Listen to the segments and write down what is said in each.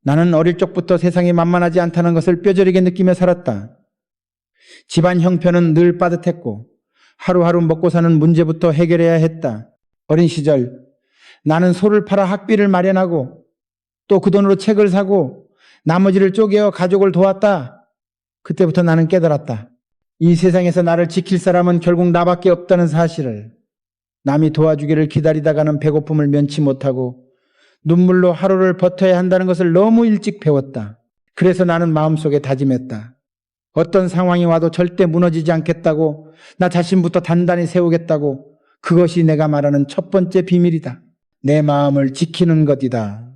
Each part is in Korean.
나는 어릴 적부터 세상이 만만하지 않다는 것을 뼈저리게 느끼며 살았다. 집안 형편은 늘 빠듯했고 하루하루 먹고 사는 문제부터 해결해야 했다. 어린 시절 나는 소를 팔아 학비를 마련하고 또 그 돈으로 책을 사고 나머지를 쪼개어 가족을 도왔다. 그때부터 나는 깨달았다. 이 세상에서 나를 지킬 사람은 결국 나밖에 없다는 사실을. 남이 도와주기를 기다리다가는 배고픔을 면치 못하고 눈물로 하루를 버텨야 한다는 것을 너무 일찍 배웠다. 그래서 나는 마음속에 다짐했다. 어떤 상황이 와도 절대 무너지지 않겠다고, 나 자신부터 단단히 세우겠다고. 그것이 내가 말하는 첫 번째 비밀이다. 내 마음을 지키는 것이다.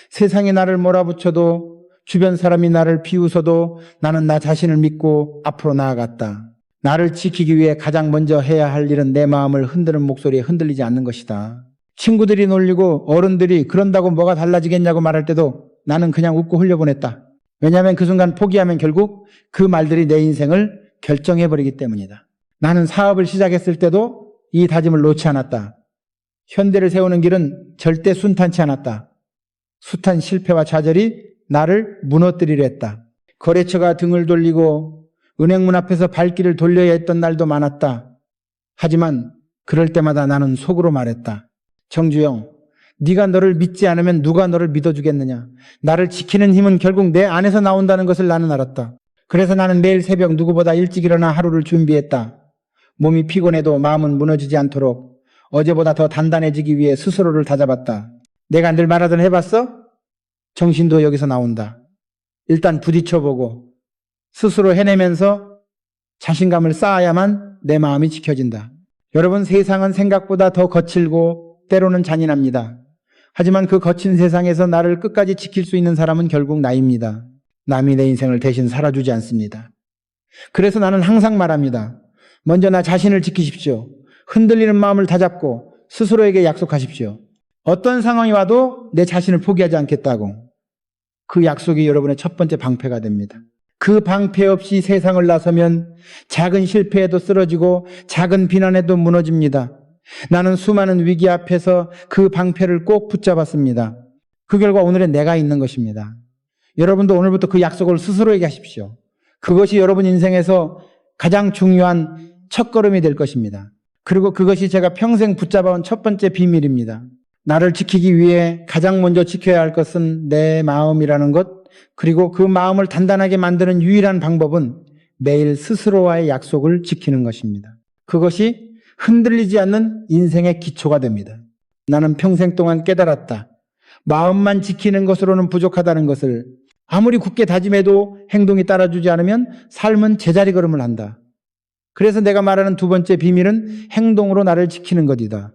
세상이 나를 몰아붙여도 주변 사람이 나를 비웃어도 나는 나 자신을 믿고 앞으로 나아갔다. 나를 지키기 위해 가장 먼저 해야 할 일은 내 마음을 흔드는 목소리에 흔들리지 않는 것이다. 친구들이 놀리고 어른들이 그런다고 뭐가 달라지겠냐고 말할 때도 나는 그냥 웃고 흘려보냈다. 왜냐하면 그 순간 포기하면 결국 그 말들이 내 인생을 결정해버리기 때문이다. 나는 사업을 시작했을 때도 이 다짐을 놓지 않았다. 현대를 세우는 길은 절대 순탄치 않았다. 숱한 실패와 좌절이 나를 무너뜨리려 했다. 거래처가 등을 돌리고 은행문 앞에서 발길을 돌려야 했던 날도 많았다. 하지만 그럴 때마다 나는 속으로 말했다. 정주영, 네가 너를 믿지 않으면 누가 너를 믿어주겠느냐. 나를 지키는 힘은 결국 내 안에서 나온다는 것을 나는 알았다. 그래서 나는 매일 새벽 누구보다 일찍 일어나 하루를 준비했다. 몸이 피곤해도 마음은 무너지지 않도록 어제보다 더 단단해지기 위해 스스로를 다잡았다. 내가 늘 말하던 해봤어? 정신도 여기서 나온다. 일단 부딪혀보고 스스로 해내면서 자신감을 쌓아야만 내 마음이 지켜진다. 여러분, 세상은 생각보다 더 거칠고 때로는 잔인합니다. 하지만 그 거친 세상에서 나를 끝까지 지킬 수 있는 사람은 결국 나입니다. 남이 내 인생을 대신 살아주지 않습니다. 그래서 나는 항상 말합니다. 먼저 나 자신을 지키십시오. 흔들리는 마음을 다잡고 스스로에게 약속하십시오. 어떤 상황이 와도 내 자신을 포기하지 않겠다고. 그 약속이 여러분의 첫 번째 방패가 됩니다. 그 방패 없이 세상을 나서면 작은 실패에도 쓰러지고 작은 비난에도 무너집니다. 나는 수많은 위기 앞에서 그 방패를 꼭 붙잡았습니다. 그 결과 오늘의 내가 있는 것입니다. 여러분도 오늘부터 그 약속을 스스로에게 하십시오. 그것이 여러분 인생에서 가장 중요한 첫걸음이 될 것입니다. 그리고 그것이 제가 평생 붙잡아온 첫 번째 비밀입니다. 나를 지키기 위해 가장 먼저 지켜야 할 것은 내 마음이라는 것, 그리고 그 마음을 단단하게 만드는 유일한 방법은 매일 스스로와의 약속을 지키는 것입니다. 그것이 흔들리지 않는 인생의 기초가 됩니다. 나는 평생 동안 깨달았다. 마음만 지키는 것으로는 부족하다는 것을. 아무리 굳게 다짐해도 행동이 따라주지 않으면 삶은 제자리 걸음을 한다. 그래서 내가 말하는 두 번째 비밀은 행동으로 나를 지키는 것이다.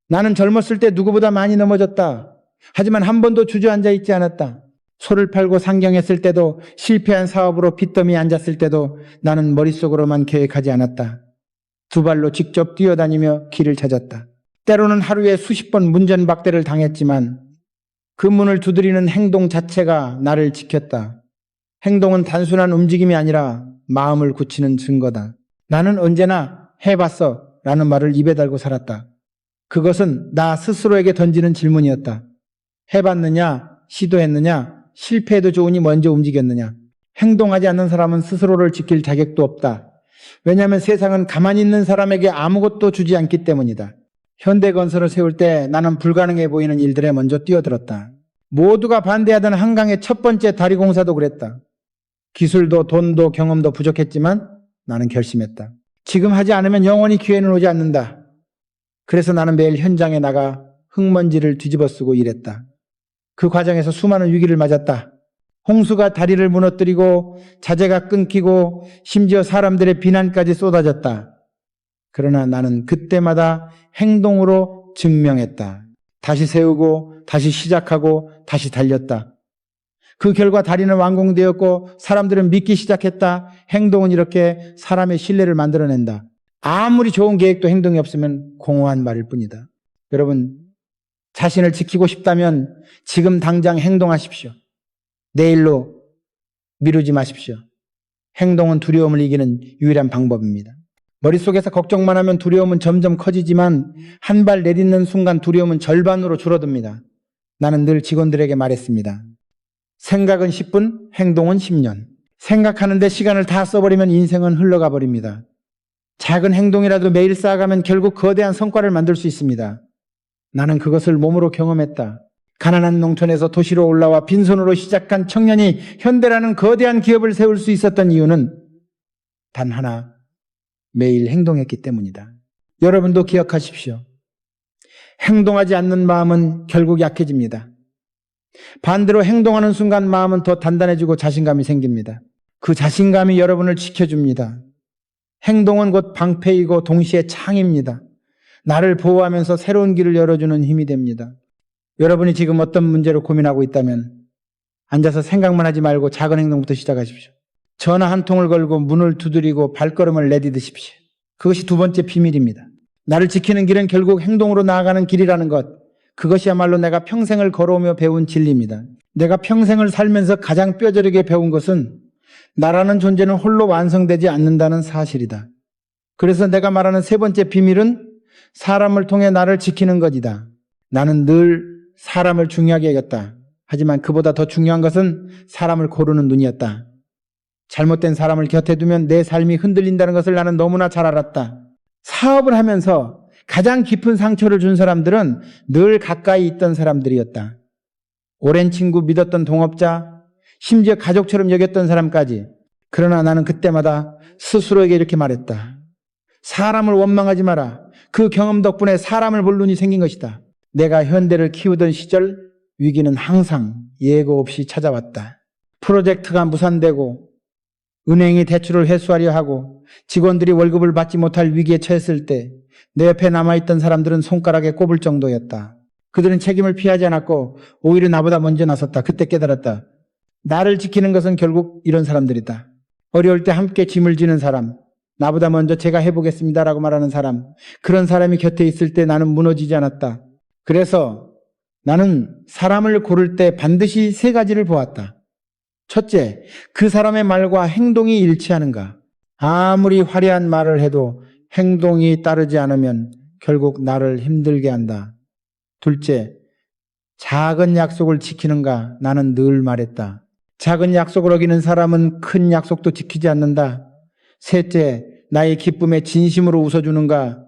나는 젊었을 때 누구보다 많이 넘어졌다. 하지만 한 번도 주저앉아 있지 않았다. 소를 팔고 상경했을 때도, 실패한 사업으로 빚더미에 앉았을 때도 나는 머릿속으로만 계획하지 않았다. 두 발로 직접 뛰어다니며 길을 찾았다. 때로는 하루에 수십 번 문전박대를 당했지만 그 문을 두드리는 행동 자체가 나를 지켰다. 행동은 단순한 움직임이 아니라 마음을 굳히는 증거다. 나는 언제나 해봤어 라는 말을 입에 달고 살았다. 그것은 나 스스로에게 던지는 질문이었다. 해봤느냐? 시도했느냐? 실패해도 좋으니 먼저 움직였느냐? 행동하지 않는 사람은 스스로를 지킬 자격도 없다. 왜냐하면 세상은 가만히 있는 사람에게 아무것도 주지 않기 때문이다. 현대건설을 세울 때 나는 불가능해 보이는 일들에 먼저 뛰어들었다. 모두가 반대하던 한강의 첫 번째 다리 공사도 그랬다. 기술도 돈도 경험도 부족했지만 나는 결심했다. 지금 하지 않으면 영원히 기회는 오지 않는다. 그래서 나는 매일 현장에 나가 흙먼지를 뒤집어 쓰고 일했다. 그 과정에서 수많은 위기를 맞았다. 홍수가 다리를 무너뜨리고 자재가 끊기고 심지어 사람들의 비난까지 쏟아졌다. 그러나 나는 그때마다 행동으로 증명했다. 다시 세우고 다시 시작하고 다시 달렸다. 그 결과 다리는 완공되었고 사람들은 믿기 시작했다. 행동은 이렇게 사람의 신뢰를 만들어낸다. 아무리 좋은 계획도 행동이 없으면 공허한 말일 뿐이다. 여러분, 자신을 지키고 싶다면 지금 당장 행동하십시오. 내일로 미루지 마십시오. 행동은 두려움을 이기는 유일한 방법입니다. 머릿속에서 걱정만 하면 두려움은 점점 커지지만 한 발 내딛는 순간 두려움은 절반으로 줄어듭니다. 나는 늘 직원들에게 말했습니다. 생각은 10분, 행동은 10년. 생각하는데 시간을 다 써버리면 인생은 흘러가 버립니다. 작은 행동이라도 매일 쌓아가면 결국 거대한 성과를 만들 수 있습니다. 나는 그것을 몸으로 경험했다. 가난한 농촌에서 도시로 올라와 빈손으로 시작한 청년이 현대라는 거대한 기업을 세울 수 있었던 이유는 단 하나, 매일 행동했기 때문이다. 여러분도 기억하십시오. 행동하지 않는 마음은 결국 약해집니다. 반대로 행동하는 순간 마음은 더 단단해지고 자신감이 생깁니다. 그 자신감이 여러분을 지켜줍니다. 행동은 곧 방패이고 동시에 창입니다. 나를 보호하면서 새로운 길을 열어주는 힘이 됩니다. 여러분이 지금 어떤 문제로 고민하고 있다면 앉아서 생각만 하지 말고 작은 행동부터 시작하십시오. 전화 한 통을 걸고 문을 두드리고 발걸음을 내디디십시오. 그것이 두 번째 비밀입니다. 나를 지키는 길은 결국 행동으로 나아가는 길이라는 것. 그것이야말로 내가 평생을 걸어오며 배운 진리입니다. 내가 평생을 살면서 가장 뼈저리게 배운 것은 나라는 존재는 홀로 완성되지 않는다는 사실이다. 그래서 내가 말하는 세 번째 비밀은 사람을 통해 나를 지키는 것이다. 나는 늘 사람을 중요하게 여겼다. 하지만 그보다 더 중요한 것은 사람을 고르는 눈이었다. 잘못된 사람을 곁에 두면 내 삶이 흔들린다는 것을 나는 너무나 잘 알았다. 사업을 하면서 가장 깊은 상처를 준 사람들은 늘 가까이 있던 사람들이었다. 오랜 친구, 믿었던 동업자, 심지어 가족처럼 여겼던 사람까지. 그러나 나는 그때마다 스스로에게 이렇게 말했다. 사람을 원망하지 마라. 그 경험 덕분에 사람을 볼 눈이 생긴 것이다. 내가 현대를 키우던 시절 위기는 항상 예고 없이 찾아왔다. 프로젝트가 무산되고 은행이 대출을 회수하려 하고 직원들이 월급을 받지 못할 위기에 처했을 때 내 옆에 남아있던 사람들은 손가락에 꼽을 정도였다. 그들은 책임을 피하지 않았고 오히려 나보다 먼저 나섰다. 그때 깨달았다. 나를 지키는 것은 결국 이런 사람들이다. 어려울 때 함께 짐을 지는 사람, 나보다 먼저 제가 해보겠습니다라고 말하는 사람, 그런 사람이 곁에 있을 때 나는 무너지지 않았다. 그래서 나는 사람을 고를 때 반드시 세 가지를 보았다. 첫째, 그 사람의 말과 행동이 일치하는가. 아무리 화려한 말을 해도 행동이 따르지 않으면 결국 나를 힘들게 한다. 둘째, 작은 약속을 지키는가. 나는 늘 말했다. 작은 약속을 어기는 사람은 큰 약속도 지키지 않는다. 셋째, 나의 기쁨에 진심으로 웃어주는가.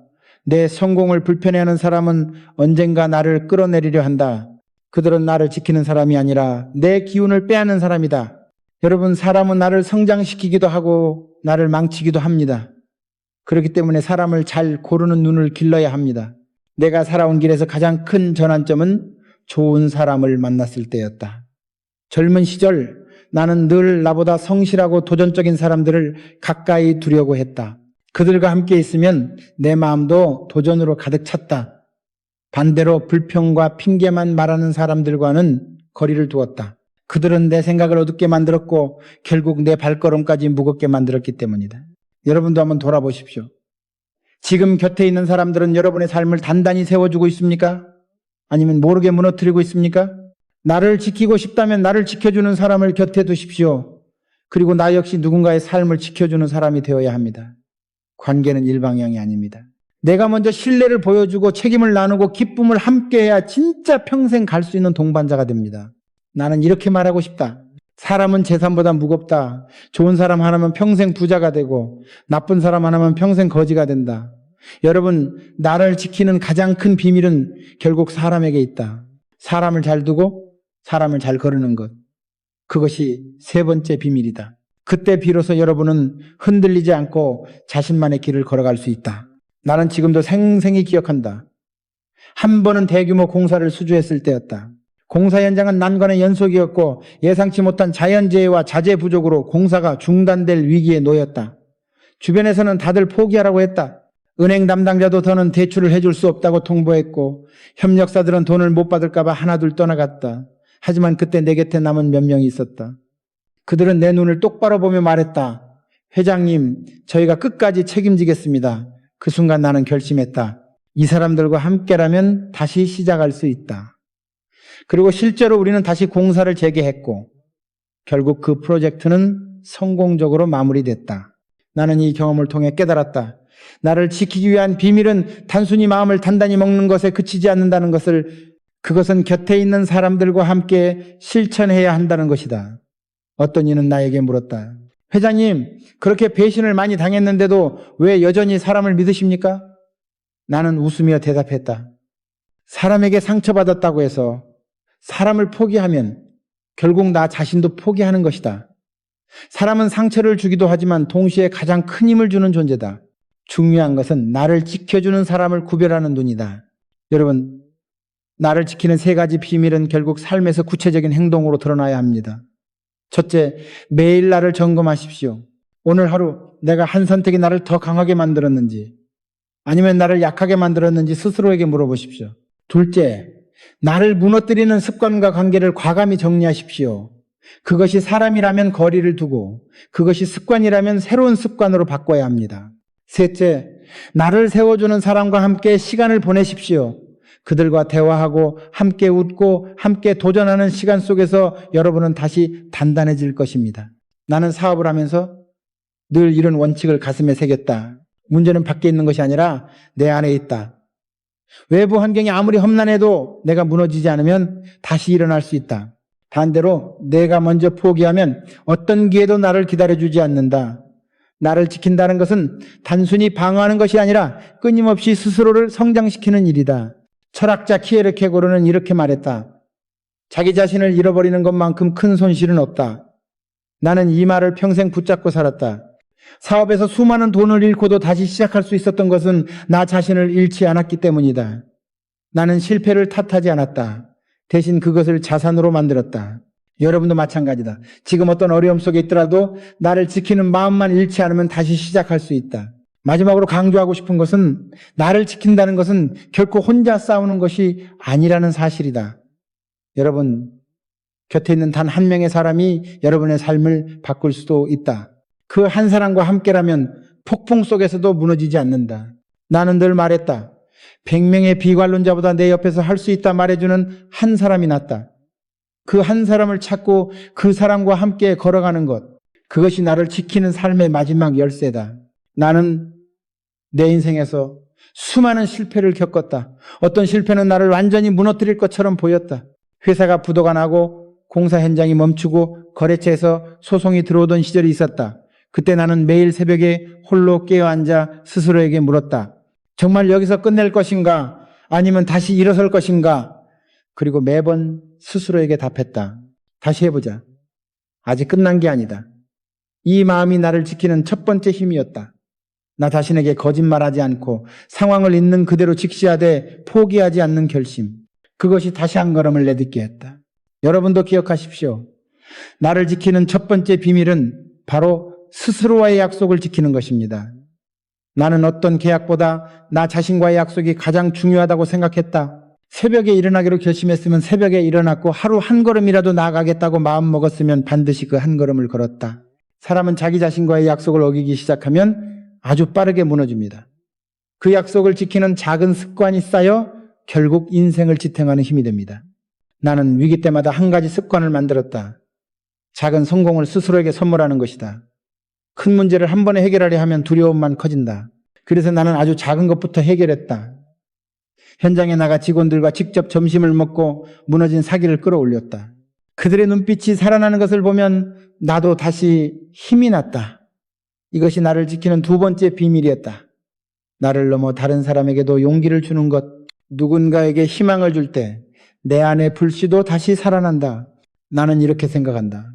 내 성공을 불편해하는 사람은 언젠가 나를 끌어내리려 한다. 그들은 나를 지키는 사람이 아니라 내 기운을 빼앗는 사람이다. 여러분, 사람은 나를 성장시키기도 하고 나를 망치기도 합니다. 그렇기 때문에 사람을 잘 고르는 눈을 길러야 합니다. 내가 살아온 길에서 가장 큰 전환점은 좋은 사람을 만났을 때였다. 젊은 시절 나는 늘 나보다 성실하고 도전적인 사람들을 가까이 두려고 했다. 그들과 함께 있으면 내 마음도 도전으로 가득 찼다. 반대로 불평과 핑계만 말하는 사람들과는 거리를 두었다. 그들은 내 생각을 어둡게 만들었고 결국 내 발걸음까지 무겁게 만들었기 때문이다. 여러분도 한번 돌아보십시오. 지금 곁에 있는 사람들은 여러분의 삶을 단단히 세워주고 있습니까? 아니면 모르게 무너뜨리고 있습니까? 나를 지키고 싶다면 나를 지켜주는 사람을 곁에 두십시오. 그리고 나 역시 누군가의 삶을 지켜주는 사람이 되어야 합니다. 관계는 일방향이 아닙니다. 내가 먼저 신뢰를 보여주고 책임을 나누고 기쁨을 함께해야 진짜 평생 갈 수 있는 동반자가 됩니다. 나는 이렇게 말하고 싶다. 사람은 재산보다 무겁다. 좋은 사람 하나면 평생 부자가 되고 나쁜 사람 하나면 평생 거지가 된다. 여러분, 나를 지키는 가장 큰 비밀은 결국 사람에게 있다. 사람을 잘 두고 사람을 잘 거르는 것. 그것이 세 번째 비밀이다. 그때 비로소 여러분은 흔들리지 않고 자신만의 길을 걸어갈 수 있다. 나는 지금도 생생히 기억한다. 한 번은 대규모 공사를 수주했을 때였다. 공사 현장은 난관의 연속이었고 예상치 못한 자연재해와 자재 부족으로 공사가 중단될 위기에 놓였다. 주변에서는 다들 포기하라고 했다. 은행 담당자도 더는 대출을 해줄 수 없다고 통보했고 협력사들은 돈을 못 받을까 봐 하나둘 떠나갔다. 하지만 그때 내 곁에 남은 몇 명이 있었다. 그들은 내 눈을 똑바로 보며 말했다. 회장님, 저희가 끝까지 책임지겠습니다. 그 순간 나는 결심했다. 이 사람들과 함께라면 다시 시작할 수 있다. 그리고 실제로 우리는 다시 공사를 재개했고 결국 그 프로젝트는 성공적으로 마무리됐다. 나는 이 경험을 통해 깨달았다. 나를 지키기 위한 비밀은 단순히 마음을 단단히 먹는 것에 그치지 않는다는 것을 그것은 곁에 있는 사람들과 함께 실천해야 한다는 것이다. 어떤 이는 나에게 물었다. 회장님, 그렇게 배신을 많이 당했는데도 왜 여전히 사람을 믿으십니까? 나는 웃으며 대답했다. 사람에게 상처받았다고 해서 사람을 포기하면 결국 나 자신도 포기하는 것이다. 사람은 상처를 주기도 하지만 동시에 가장 큰 힘을 주는 존재다. 중요한 것은 나를 지켜주는 사람을 구별하는 눈이다. 여러분, 나를 지키는 세 가지 비밀은 결국 삶에서 구체적인 행동으로 드러나야 합니다. 첫째, 매일 나를 점검하십시오. 오늘 하루 내가 한 선택이 나를 더 강하게 만들었는지 아니면 나를 약하게 만들었는지 스스로에게 물어보십시오. 둘째, 나를 무너뜨리는 습관과 관계를 과감히 정리하십시오. 그것이 사람이라면 거리를 두고 그것이 습관이라면 새로운 습관으로 바꿔야 합니다. 셋째, 나를 세워주는 사람과 함께 시간을 보내십시오. 그들과 대화하고 함께 웃고 함께 도전하는 시간 속에서 여러분은 다시 단단해질 것입니다. 나는 사업을 하면서 늘 이런 원칙을 가슴에 새겼다. 문제는 밖에 있는 것이 아니라 내 안에 있다. 외부 환경이 아무리 험난해도 내가 무너지지 않으면 다시 일어날 수 있다. 반대로 내가 먼저 포기하면 어떤 기회도 나를 기다려주지 않는다. 나를 지킨다는 것은 단순히 방어하는 것이 아니라 끊임없이 스스로를 성장시키는 일이다. 철학자 키에르케고르는 이렇게 말했다. 자기 자신을 잃어버리는 것만큼 큰 손실은 없다. 나는 이 말을 평생 붙잡고 살았다. 사업에서 수많은 돈을 잃고도 다시 시작할 수 있었던 것은 나 자신을 잃지 않았기 때문이다. 나는 실패를 탓하지 않았다. 대신 그것을 자산으로 만들었다. 여러분도 마찬가지다. 지금 어떤 어려움 속에 있더라도 나를 지키는 마음만 잃지 않으면 다시 시작할 수 있다. 마지막으로 강조하고 싶은 것은 나를 지킨다는 것은 결코 혼자 싸우는 것이 아니라는 사실이다. 여러분, 곁에 있는 단 한 명의 사람이 여러분의 삶을 바꿀 수도 있다. 그 한 사람과 함께라면 폭풍 속에서도 무너지지 않는다. 나는 늘 말했다. 100명의 비관론자보다 내 옆에서 할 수 있다 말해주는 한 사람이 낫다. 그 한 사람을 찾고 그 사람과 함께 걸어가는 것, 그것이 나를 지키는 삶의 마지막 열쇠다. 나는 내 인생에서 수많은 실패를 겪었다. 어떤 실패는 나를 완전히 무너뜨릴 것처럼 보였다. 회사가 부도가 나고 공사 현장이 멈추고 거래처에서 소송이 들어오던 시절이 있었다. 그때 나는 매일 새벽에 홀로 깨어앉아 스스로에게 물었다. 정말 여기서 끝낼 것인가? 아니면 다시 일어설 것인가? 그리고 매번 스스로에게 답했다. 다시 해보자. 아직 끝난 게 아니다. 이 마음이 나를 지키는 첫 번째 힘이었다. 나 자신에게 거짓말하지 않고 상황을 있는 그대로 직시하되 포기하지 않는 결심. 그것이 다시 한 걸음을 내딛게 했다. 여러분도 기억하십시오. 나를 지키는 첫 번째 비밀은 바로 스스로와의 약속을 지키는 것입니다. 나는 어떤 계약보다 나 자신과의 약속이 가장 중요하다고 생각했다. 새벽에 일어나기로 결심했으면 새벽에 일어났고 하루 한 걸음이라도 나아가겠다고 마음먹었으면 반드시 그 한 걸음을 걸었다. 사람은 자기 자신과의 약속을 어기기 시작하면 아주 빠르게 무너집니다. 그 약속을 지키는 작은 습관이 쌓여 결국 인생을 지탱하는 힘이 됩니다. 나는 위기 때마다 한 가지 습관을 만들었다. 작은 성공을 스스로에게 선물하는 것이다. 큰 문제를 한 번에 해결하려 하면 두려움만 커진다. 그래서 나는 아주 작은 것부터 해결했다. 현장에 나가 직원들과 직접 점심을 먹고 무너진 사기를 끌어올렸다. 그들의 눈빛이 살아나는 것을 보면 나도 다시 힘이 났다. 이것이 나를 지키는 두 번째 비밀이었다. 나를 넘어 다른 사람에게도 용기를 주는 것, 누군가에게 희망을 줄 때 내 안의 불씨도 다시 살아난다. 나는 이렇게 생각한다.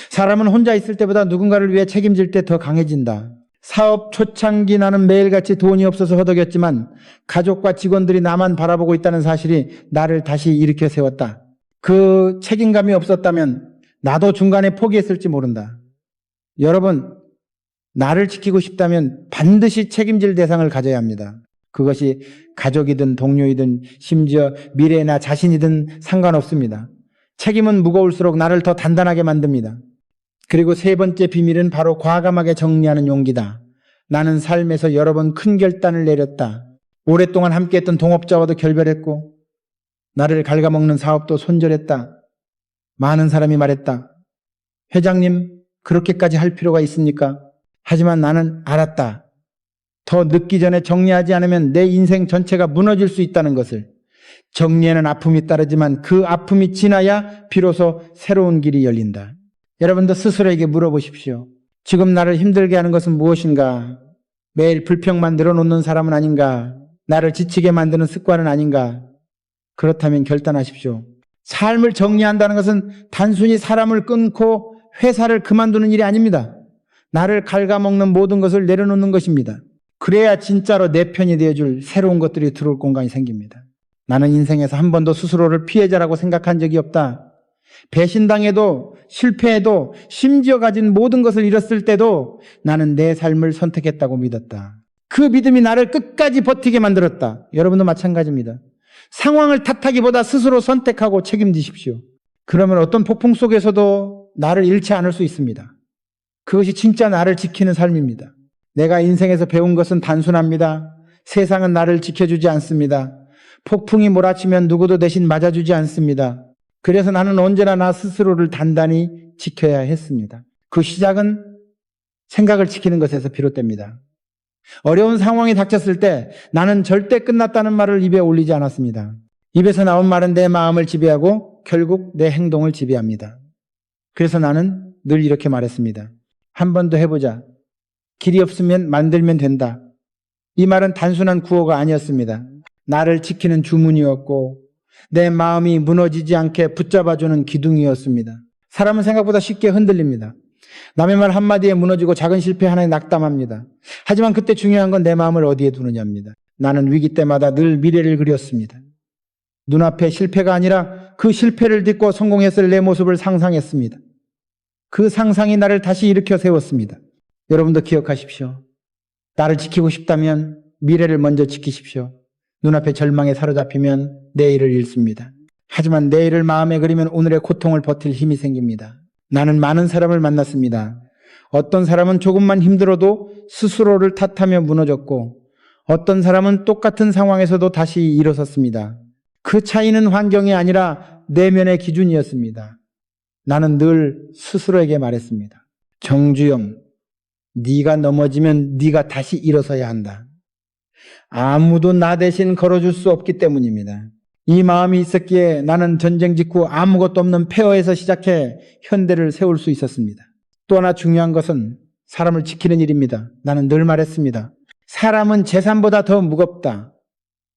사람은 혼자 있을 때보다 누군가를 위해 책임질 때 더 강해진다. 사업 초창기 나는 매일같이 돈이 없어서 허덕였지만 가족과 직원들이 나만 바라보고 있다는 사실이 나를 다시 일으켜 세웠다. 그 책임감이 없었다면 나도 중간에 포기했을지 모른다. 여러분, 나를 지키고 싶다면 반드시 책임질 대상을 가져야 합니다. 그것이 가족이든 동료이든 심지어 미래의 나 자신이든 상관없습니다. 책임은 무거울수록 나를 더 단단하게 만듭니다. 그리고 세 번째 비밀은 바로 과감하게 정리하는 용기다. 나는 삶에서 여러 번 큰 결단을 내렸다. 오랫동안 함께했던 동업자와도 결별했고 나를 갉아먹는 사업도 손절했다. 많은 사람이 말했다. 회장님, 그렇게까지 할 필요가 있습니까? 하지만 나는 알았다. 더 늦기 전에 정리하지 않으면 내 인생 전체가 무너질 수 있다는 것을. 정리에는 아픔이 따르지만 그 아픔이 지나야 비로소 새로운 길이 열린다. 여러분도 스스로에게 물어보십시오. 지금 나를 힘들게 하는 것은 무엇인가? 매일 불평만 늘어놓는 사람은 아닌가? 나를 지치게 만드는 습관은 아닌가? 그렇다면 결단하십시오. 삶을 정리한다는 것은 단순히 사람을 끊고 회사를 그만두는 일이 아닙니다. 나를 갉아먹는 모든 것을 내려놓는 것입니다. 그래야 진짜로 내 편이 되어줄 새로운 것들이 들어올 공간이 생깁니다. 나는 인생에서 한 번도 스스로를 피해자라고 생각한 적이 없다. 배신당해도 실패해도 심지어 가진 모든 것을 잃었을 때도 나는 내 삶을 선택했다고 믿었다. 그 믿음이 나를 끝까지 버티게 만들었다. 여러분도 마찬가지입니다. 상황을 탓하기보다 스스로 선택하고 책임지십시오. 그러면 어떤 폭풍 속에서도 나를 잃지 않을 수 있습니다. 그것이 진짜 나를 지키는 삶입니다. 내가 인생에서 배운 것은 단순합니다. 세상은 나를 지켜주지 않습니다. 폭풍이 몰아치면 누구도 대신 맞아주지 않습니다. 그래서 나는 언제나 나 스스로를 단단히 지켜야 했습니다. 그 시작은 생각을 지키는 것에서 비롯됩니다. 어려운 상황이 닥쳤을 때 나는 절대 끝났다는 말을 입에 올리지 않았습니다. 입에서 나온 말은 내 마음을 지배하고 결국 내 행동을 지배합니다. 그래서 나는 늘 이렇게 말했습니다. 한 번 더 해보자. 길이 없으면 만들면 된다. 이 말은 단순한 구호가 아니었습니다. 나를 지키는 주문이었고 내 마음이 무너지지 않게 붙잡아주는 기둥이었습니다. 사람은 생각보다 쉽게 흔들립니다. 남의 말 한마디에 무너지고 작은 실패 하나에 낙담합니다. 하지만 그때 중요한 건 내 마음을 어디에 두느냐입니다. 나는 위기 때마다 늘 미래를 그렸습니다. 눈앞에 실패가 아니라 그 실패를 딛고 성공했을 내 모습을 상상했습니다. 그 상상이 나를 다시 일으켜 세웠습니다. 여러분도 기억하십시오. 나를 지키고 싶다면 미래를 먼저 지키십시오. 눈앞에 절망에 사로잡히면 내일을 잃습니다. 하지만 내일을 마음에 그리면 오늘의 고통을 버틸 힘이 생깁니다. 나는 많은 사람을 만났습니다. 어떤 사람은 조금만 힘들어도 스스로를 탓하며 무너졌고 어떤 사람은 똑같은 상황에서도 다시 일어섰습니다. 그 차이는 환경이 아니라 내면의 기준이었습니다. 나는 늘 스스로에게 말했습니다. 정주영, 네가 넘어지면 네가 다시 일어서야 한다. 아무도 나 대신 걸어줄 수 없기 때문입니다. 이 마음이 있었기에 나는 전쟁 직후 아무것도 없는 폐허에서 시작해 현대를 세울 수 있었습니다. 또 하나 중요한 것은 사람을 지키는 일입니다. 나는 늘 말했습니다. 사람은 재산보다 더 무겁다.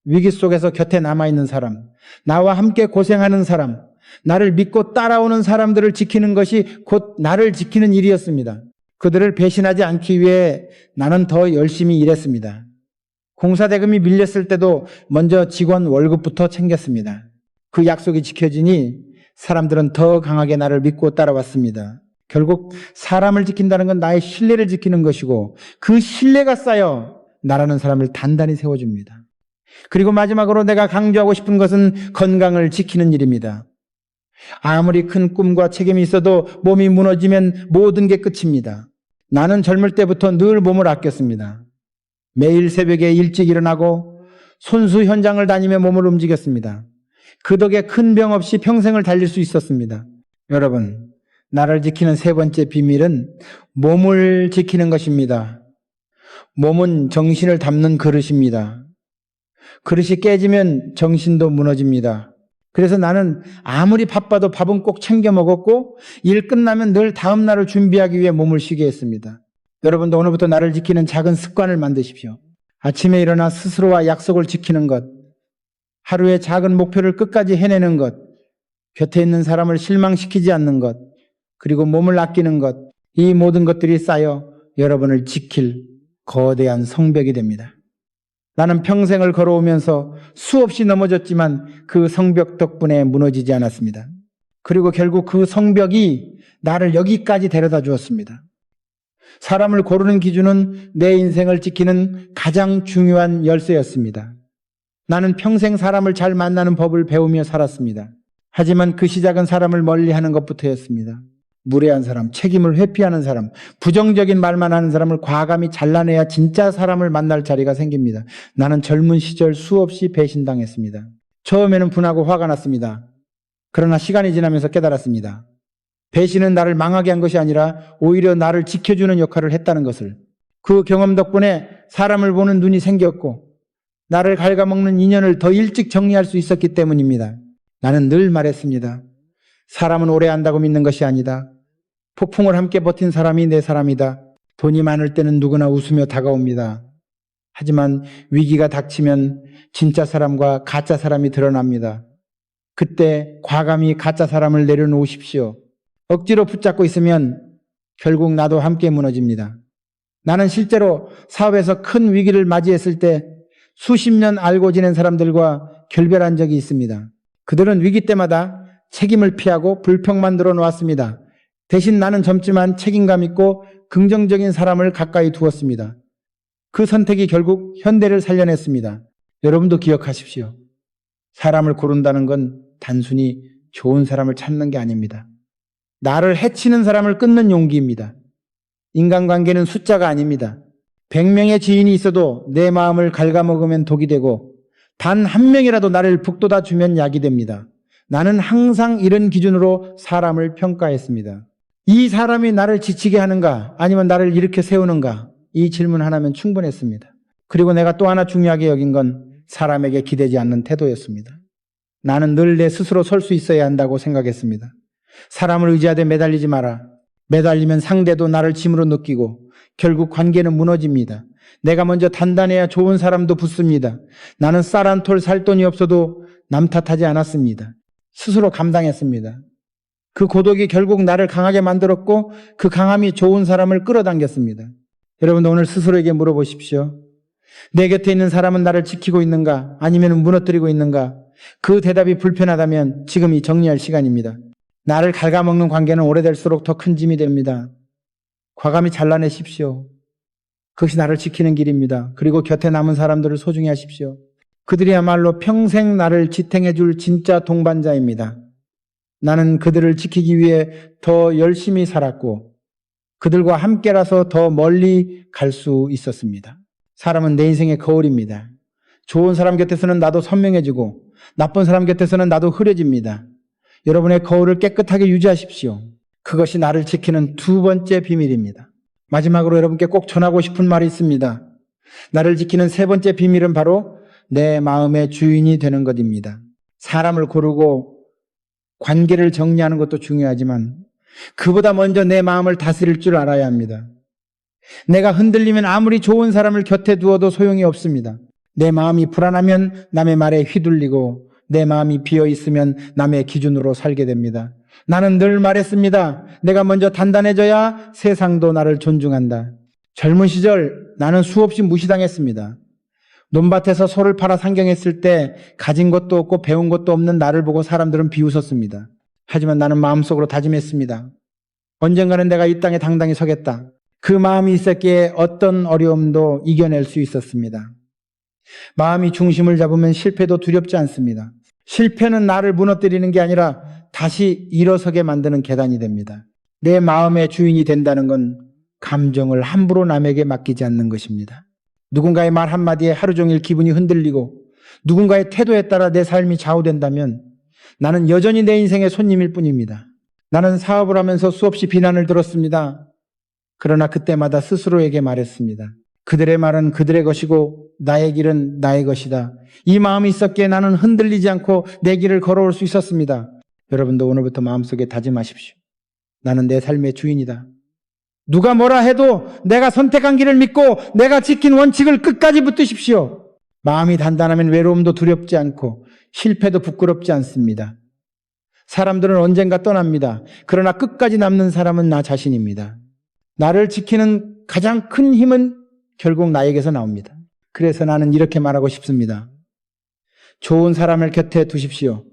위기 속에서 곁에 남아있는 사람, 나와 함께 고생하는 사람, 나를 믿고 따라오는 사람들을 지키는 것이 곧 나를 지키는 일이었습니다. 그들을 배신하지 않기 위해 나는 더 열심히 일했습니다. 공사대금이 밀렸을 때도 먼저 직원 월급부터 챙겼습니다. 그 약속이 지켜지니 사람들은 더 강하게 나를 믿고 따라왔습니다. 결국 사람을 지킨다는 건 나의 신뢰를 지키는 것이고 그 신뢰가 쌓여 나라는 사람을 단단히 세워줍니다. 그리고 마지막으로 내가 강조하고 싶은 것은 건강을 지키는 일입니다. 아무리 큰 꿈과 책임이 있어도 몸이 무너지면 모든 게 끝입니다. 나는 젊을 때부터 늘 몸을 아꼈습니다. 매일 새벽에 일찍 일어나고 손수 현장을 다니며 몸을 움직였습니다. 그 덕에 큰 병 없이 평생을 달릴 수 있었습니다. 여러분, 나를 지키는 세 번째 비밀은 몸을 지키는 것입니다. 몸은 정신을 담는 그릇입니다. 그릇이 깨지면 정신도 무너집니다. 그래서 나는 아무리 바빠도 밥은 꼭 챙겨 먹었고 일 끝나면 늘 다음 날을 준비하기 위해 몸을 쉬게 했습니다. 여러분도 오늘부터 나를 지키는 작은 습관을 만드십시오. 아침에 일어나 스스로와 약속을 지키는 것, 하루의 작은 목표를 끝까지 해내는 것, 곁에 있는 사람을 실망시키지 않는 것, 그리고 몸을 아끼는 것, 이 모든 것들이 쌓여 여러분을 지킬 거대한 성벽이 됩니다. 나는 평생을 걸어오면서 수없이 넘어졌지만 그 성벽 덕분에 무너지지 않았습니다. 그리고 결국 그 성벽이 나를 여기까지 데려다 주었습니다. 사람을 고르는 기준은 내 인생을 지키는 가장 중요한 열쇠였습니다. 나는 평생 사람을 잘 만나는 법을 배우며 살았습니다. 하지만 그 시작은 사람을 멀리하는 것부터였습니다. 무례한 사람, 책임을 회피하는 사람, 부정적인 말만 하는 사람을 과감히 잘라내야 진짜 사람을 만날 자리가 생깁니다. 나는 젊은 시절 수없이 배신당했습니다. 처음에는 분하고 화가 났습니다. 그러나 시간이 지나면서 깨달았습니다. 배신은 나를 망하게 한 것이 아니라 오히려 나를 지켜주는 역할을 했다는 것을. 그 경험 덕분에 사람을 보는 눈이 생겼고 나를 갉아먹는 인연을 더 일찍 정리할 수 있었기 때문입니다. 나는 늘 말했습니다. 사람은 오래 한다고 믿는 것이 아니다. 폭풍을 함께 버틴 사람이 내 사람이다. 돈이 많을 때는 누구나 웃으며 다가옵니다. 하지만 위기가 닥치면 진짜 사람과 가짜 사람이 드러납니다. 그때 과감히 가짜 사람을 내려놓으십시오. 억지로 붙잡고 있으면 결국 나도 함께 무너집니다. 나는 실제로 사업에서 큰 위기를 맞이했을 때 수십 년 알고 지낸 사람들과 결별한 적이 있습니다. 그들은 위기 때마다 책임을 피하고 불평만 들어놓았습니다. 대신 나는 젊지만 책임감 있고 긍정적인 사람을 가까이 두었습니다. 그 선택이 결국 현대를 살려냈습니다. 여러분도 기억하십시오. 사람을 고른다는 건 단순히 좋은 사람을 찾는 게 아닙니다. 나를 해치는 사람을 끊는 용기입니다. 인간관계는 숫자가 아닙니다. 100명의 지인이 있어도 내 마음을 갉아먹으면 독이 되고 단 한 명이라도 나를 북돋아 주면 약이 됩니다. 나는 항상 이런 기준으로 사람을 평가했습니다. 이 사람이 나를 지치게 하는가 아니면 나를 이렇게 세우는가, 이 질문 하나면 충분했습니다. 그리고 내가 또 하나 중요하게 여긴 건 사람에게 기대지 않는 태도였습니다. 나는 늘 내 스스로 설 수 있어야 한다고 생각했습니다. 사람을 의지하되 매달리지 마라. 매달리면 상대도 나를 짐으로 느끼고 결국 관계는 무너집니다. 내가 먼저 단단해야 좋은 사람도 붙습니다. 나는 쌀 한 톨 살 돈이 없어도 남 탓하지 않았습니다. 스스로 감당했습니다. 그 고독이 결국 나를 강하게 만들었고 그 강함이 좋은 사람을 끌어당겼습니다. 여러분도 오늘 스스로에게 물어보십시오. 내 곁에 있는 사람은 나를 지키고 있는가 아니면 무너뜨리고 있는가? 그 대답이 불편하다면 지금이 정리할 시간입니다. 나를 갉아먹는 관계는 오래될수록 더 큰 짐이 됩니다. 과감히 잘라내십시오. 그것이 나를 지키는 길입니다. 그리고 곁에 남은 사람들을 소중히 하십시오. 그들이야말로 평생 나를 지탱해 줄 진짜 동반자입니다. 나는 그들을 지키기 위해 더 열심히 살았고 그들과 함께라서 더 멀리 갈 수 있었습니다. 사람은 내 인생의 거울입니다. 좋은 사람 곁에서는 나도 선명해지고 나쁜 사람 곁에서는 나도 흐려집니다. 여러분의 거울을 깨끗하게 유지하십시오. 그것이 나를 지키는 두 번째 비밀입니다. 마지막으로 여러분께 꼭 전하고 싶은 말이 있습니다. 나를 지키는 세 번째 비밀은 바로 내 마음의 주인이 되는 것입니다. 사람을 고르고 관계를 정리하는 것도 중요하지만 그보다 먼저 내 마음을 다스릴 줄 알아야 합니다. 내가 흔들리면 아무리 좋은 사람을 곁에 두어도 소용이 없습니다. 내 마음이 불안하면 남의 말에 휘둘리고 내 마음이 비어있으면 남의 기준으로 살게 됩니다. 나는 늘 말했습니다. 내가 먼저 단단해져야 세상도 나를 존중한다. 젊은 시절 나는 수없이 무시당했습니다. 논밭에서 소를 팔아 상경했을 때 가진 것도 없고 배운 것도 없는 나를 보고 사람들은 비웃었습니다. 하지만 나는 마음속으로 다짐했습니다. 언젠가는 내가 이 땅에 당당히 서겠다. 그 마음이 있었기에 어떤 어려움도 이겨낼 수 있었습니다. 마음이 중심을 잡으면 실패도 두렵지 않습니다. 실패는 나를 무너뜨리는 게 아니라 다시 일어서게 만드는 계단이 됩니다. 내 마음의 주인이 된다는 건 감정을 함부로 남에게 맡기지 않는 것입니다. 누군가의 말 한마디에 하루 종일 기분이 흔들리고 누군가의 태도에 따라 내 삶이 좌우된다면 나는 여전히 내 인생의 손님일 뿐입니다. 나는 사업을 하면서 수없이 비난을 들었습니다. 그러나 그때마다 스스로에게 말했습니다. 그들의 말은 그들의 것이고 나의 길은 나의 것이다. 이 마음이 있었기에 나는 흔들리지 않고 내 길을 걸어올 수 있었습니다. 여러분도 오늘부터 마음속에 다짐하십시오. 나는 내 삶의 주인이다. 누가 뭐라 해도 내가 선택한 길을 믿고 내가 지킨 원칙을 끝까지 붙드십시오. 마음이 단단하면 외로움도 두렵지 않고 실패도 부끄럽지 않습니다. 사람들은 언젠가 떠납니다. 그러나 끝까지 남는 사람은 나 자신입니다. 나를 지키는 가장 큰 힘은 결국 나에게서 나옵니다. 그래서 나는 이렇게 말하고 싶습니다. 좋은 사람을 곁에 두십시오.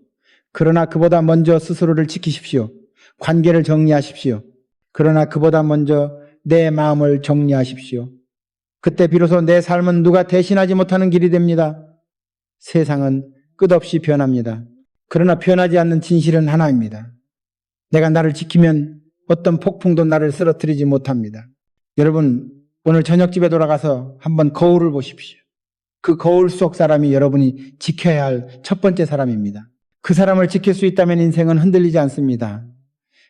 그러나 그보다 먼저 스스로를 지키십시오. 관계를 정리하십시오. 그러나 그보다 먼저 내 마음을 정리하십시오. 그때 비로소 내 삶은 누가 대신하지 못하는 길이 됩니다. 세상은 끝없이 변합니다. 그러나 변하지 않는 진실은 하나입니다. 내가 나를 지키면 어떤 폭풍도 나를 쓰러뜨리지 못합니다. 여러분, 오늘 저녁집에 돌아가서 한번 거울을 보십시오. 그 거울 속 사람이 여러분이 지켜야 할 첫 번째 사람입니다. 그 사람을 지킬 수 있다면 인생은 흔들리지 않습니다.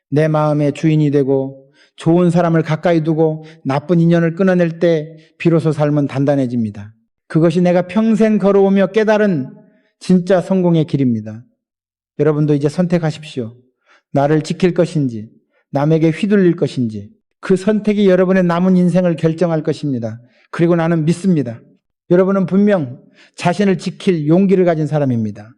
내 마음의 주인이 되고 좋은 사람을 가까이 두고 나쁜 인연을 끊어낼 때 비로소 삶은 단단해집니다. 그것이 내가 평생 걸어오며 깨달은 진짜 성공의 길입니다. 여러분도 이제 선택하십시오. 나를 지킬 것인지, 남에게 휘둘릴 것인지. 그 선택이 여러분의 남은 인생을 결정할 것입니다. 그리고 나는 믿습니다. 여러분은 분명 자신을 지킬 용기를 가진 사람입니다.